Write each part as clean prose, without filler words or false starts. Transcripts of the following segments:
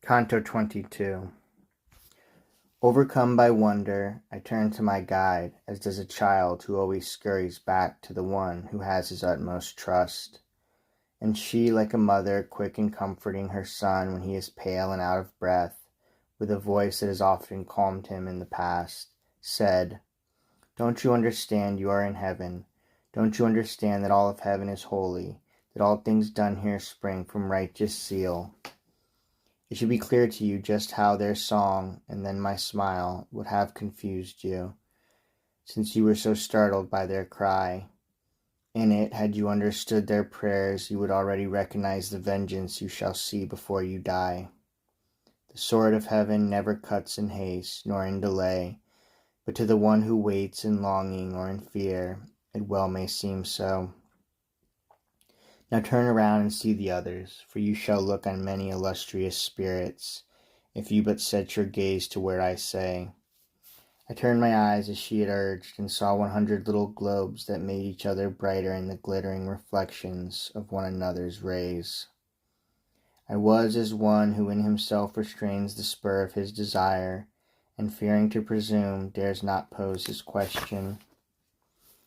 Canto 22. Overcome by wonder, I turn to my guide, as does a child who always scurries back to the one who has his utmost trust. And she, like a mother, quick in comforting her son when he is pale and out of breath, with a voice that has often calmed him in the past, said, "Don't you understand you are in heaven? Don't you understand that all of heaven is holy, that all things done here spring from righteous zeal? It should be clear to you just how their song, and then my smile, would have confused you, since you were so startled by their cry. In it, had you understood their prayers, you would already recognize the vengeance you shall see before you die. The sword of heaven never cuts in haste, nor in delay, but to the one who waits in longing or in fear, it well may seem so. Now turn around and see the others, for you shall look on many illustrious spirits, if you but set your gaze to where I say." I turned my eyes as she had urged, and saw 100 little globes that made each other brighter in the glittering reflections of one another's rays. I was as one who in himself restrains the spur of his desire, and fearing to presume, dares not pose his question.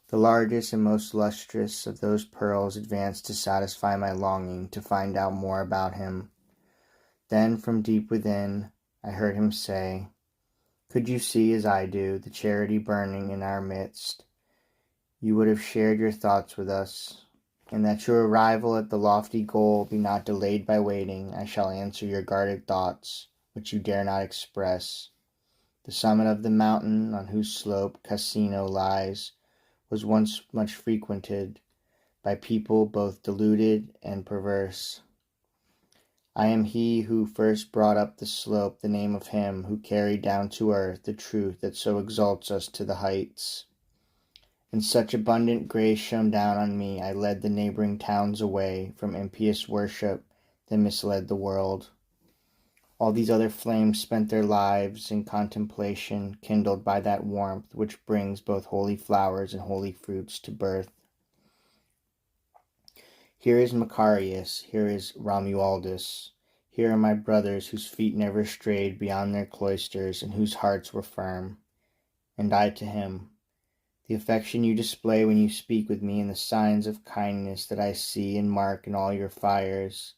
The largest and most lustrous of those pearls advanced to satisfy my longing to find out more about him. Then from deep within I heard him say, "Could you see, as I do, the charity burning in our midst, you would have shared your thoughts with us, and that your arrival at the lofty goal be not delayed by waiting, I shall answer your guarded thoughts, which you dare not express. The summit of the mountain on whose slope Casino lies was once much frequented by people both deluded and perverse. I am he who first brought up the slope the name of him who carried down to earth the truth that so exalts us to the heights. And such abundant grace shone down on me, I led the neighboring towns away from impious worship that misled the world. All these other flames spent their lives in contemplation, kindled by that warmth which brings both holy flowers and holy fruits to birth. Here is Macarius, here is Romualdus, here are my brothers whose feet never strayed beyond their cloisters and whose hearts were firm. And I to him, the affection you display when you speak with me and the signs of kindness that I see and mark in all your fires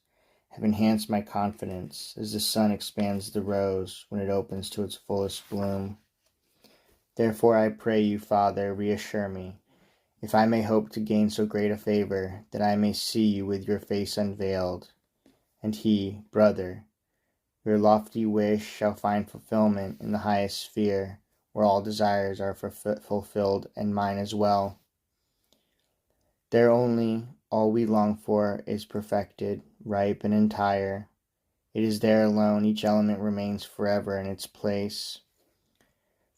have enhanced my confidence, as the sun expands the rose when it opens to its fullest bloom. Therefore I pray you, Father, reassure me, if I may hope to gain so great a favor, that I may see you with your face unveiled. And he, brother, your lofty wish shall find fulfillment in the highest sphere, where all desires are fulfilled, and mine as well. There only all we long for is perfected, ripe and entire. It is there alone each element remains forever in its place.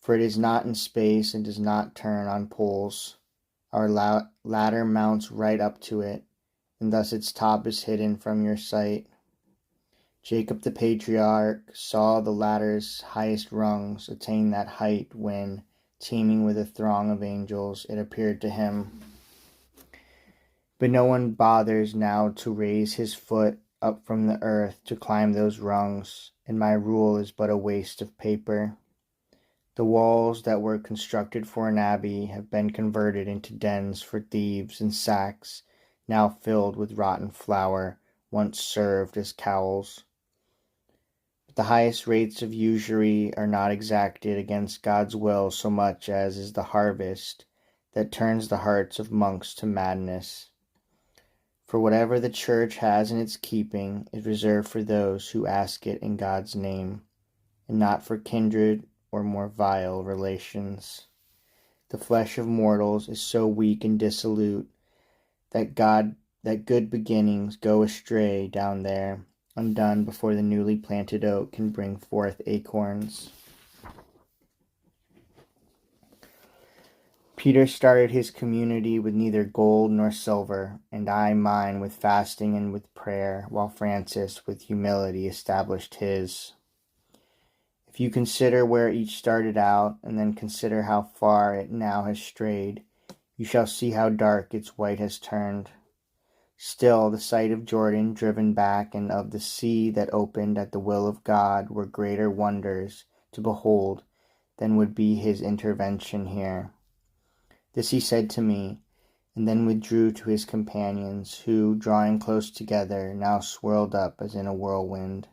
For it is not in space and does not turn on poles. Our ladder mounts right up to it, and thus its top is hidden from your sight. Jacob the patriarch saw the ladder's highest rungs attain that height when, teeming with a throng of angels, it appeared to him. But no one bothers now to raise his foot up from the earth to climb those rungs, and my rule is but a waste of paper. The walls that were constructed for an abbey have been converted into dens for thieves, and sacks, now filled with rotten flour, once served as cowls. But the highest rates of usury are not exacted against God's will so much as is the harvest that turns the hearts of monks to madness. For whatever the Church has in its keeping is reserved for those who ask it in God's name, and not for kindred or more vile relations. The flesh of mortals is so weak and dissolute that good beginnings go astray down there, undone before the newly planted oak can bring forth acorns. Peter started his community with neither gold nor silver, and I mine with fasting and with prayer, while Francis with humility established his. If you consider where each started out, and then consider how far it now has strayed, you shall see how dark its white has turned. Still, the sight of Jordan driven back and of the sea that opened at the will of God were greater wonders to behold than would be his intervention here. This he said to me, and then withdrew to his companions, who, drawing close together, now swirled up as in a whirlwind.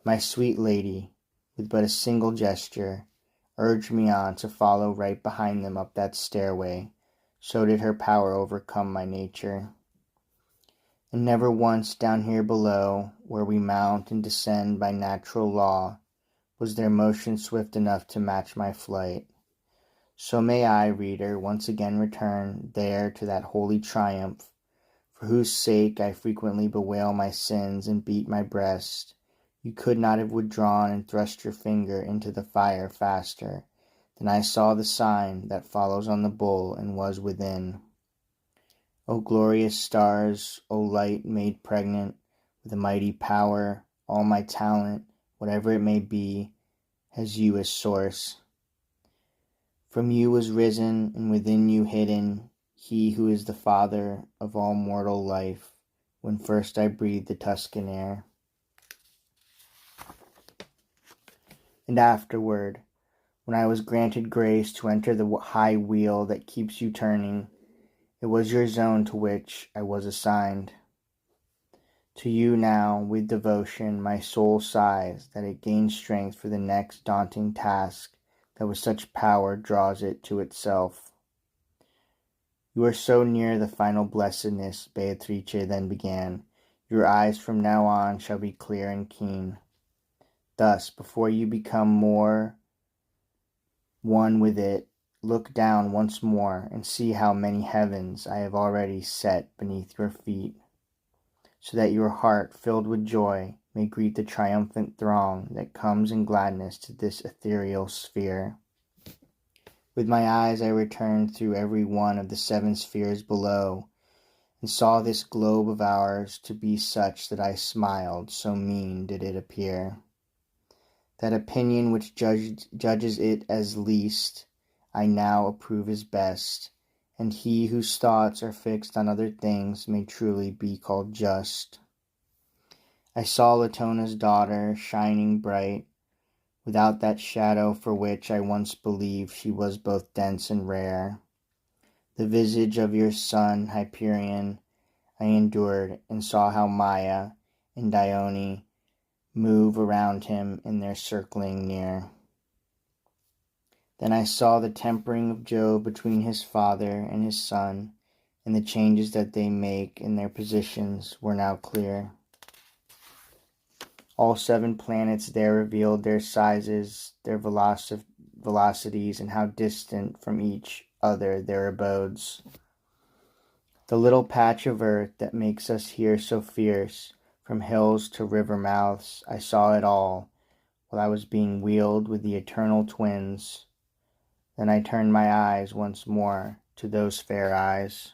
My sweet lady, with but a single gesture, urged me on to follow right behind them up that stairway, so did her power overcome my nature. And never once down here below, where we mount and descend by natural law, was there motion swift enough to match my flight. So may I, reader, once again return there to that holy triumph, for whose sake I frequently bewail my sins and beat my breast. You could not have withdrawn and thrust your finger into the fire faster than I saw the sign that follows on the bull and was within. O glorious stars, O light made pregnant with a mighty power, all my talent, whatever it may be, has you as source. From you was risen, and within you hidden, he who is the father of all mortal life, when first I breathed the Tuscan air. And afterward, when I was granted grace to enter the high wheel that keeps you turning, it was your zone to which I was assigned. To you now, with devotion, my soul sighs that it gains strength for the next daunting task that with such power draws it to itself. You are so near the final blessedness, Beatrice then began. Your eyes from now on shall be clear and keen. Thus, before you become more one with it, look down once more and see how many heavens I have already set beneath your feet, so that your heart, filled with joy, may greet the triumphant throng that comes in gladness to this ethereal sphere. With my eyes I returned through every one of the 7 spheres below, and saw this globe of ours to be such that I smiled, so mean did it appear. That opinion which judges it as least, I now approve as best, and he whose thoughts are fixed on other things may truly be called just. I saw Latona's daughter, shining bright, without that shadow for which I once believed she was both dense and rare. The visage of your son, Hyperion, I endured, and saw how Maya and Dione move around him in their circling near. Then I saw the tempering of Jove between his father and his son, and the changes that they make in their positions were now clear. All 7 planets there revealed their sizes, their velocities, and how distant from each other their abodes. The little patch of earth that makes us here so fierce, from hills to river mouths, I saw it all, while I was being wheeled with the eternal twins. Then I turned my eyes once more to those fair eyes.